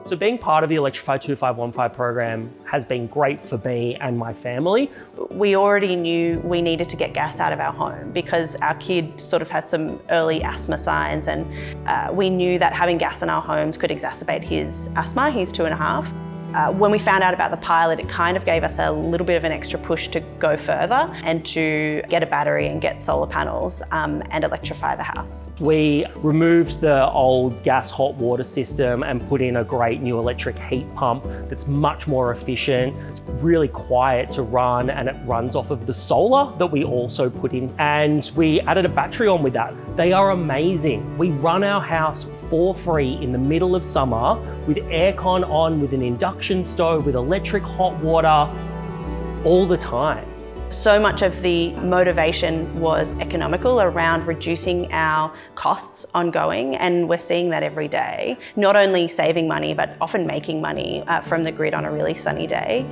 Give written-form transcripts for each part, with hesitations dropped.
So being part of the Electrify 2515 program has been great for me and my family. We already knew we needed to get gas out of our home because our kid sort of has some early asthma signs, and we knew that having gas in our homes could exacerbate his asthma. He's 2.5. When we found out about the pilot, it kind of gave us a little bit of an extra push to go further and to get a battery and get solar panels and electrify the house. We removed the old gas hot water system and put in a great new electric heat pump that's much more efficient. It's really quiet to run, and it runs off of the solar that we also put in. And we added a battery on with that. They are amazing. We run our house for free in the middle of summer with aircon on, with an induction stove, with electric hot water all the time. So much of the motivation was economical around reducing our costs ongoing, and we're seeing that every day. Not only saving money, but often making money from the grid on a really sunny day.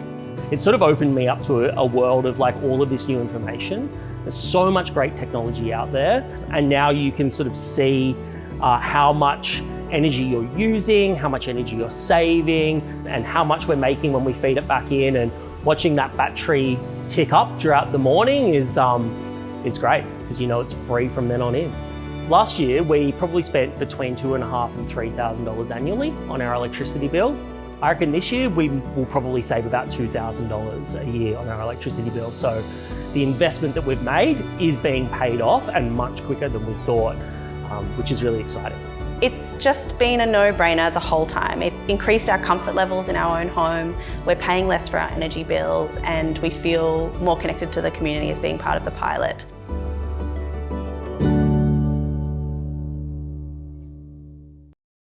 It sort of opened me up to a world of like all of this new information. There's so much great technology out there, and now you can sort of see how much energy you're using, how much energy you're saving, and how much we're making when we feed it back in. And watching that battery tick up throughout the morning is great, because you know it's free from then on in. Last year, we probably spent between $2,500 and $3,000 annually on our electricity bill. I reckon this year we will probably save about $2,000 a year on our electricity bill. So the investment that we've made is being paid off, and much quicker than we thought, which is really exciting. It's just been a no-brainer the whole time. It increased our comfort levels in our own home. We're paying less for our energy bills, and we feel more connected to the community as being part of the pilot.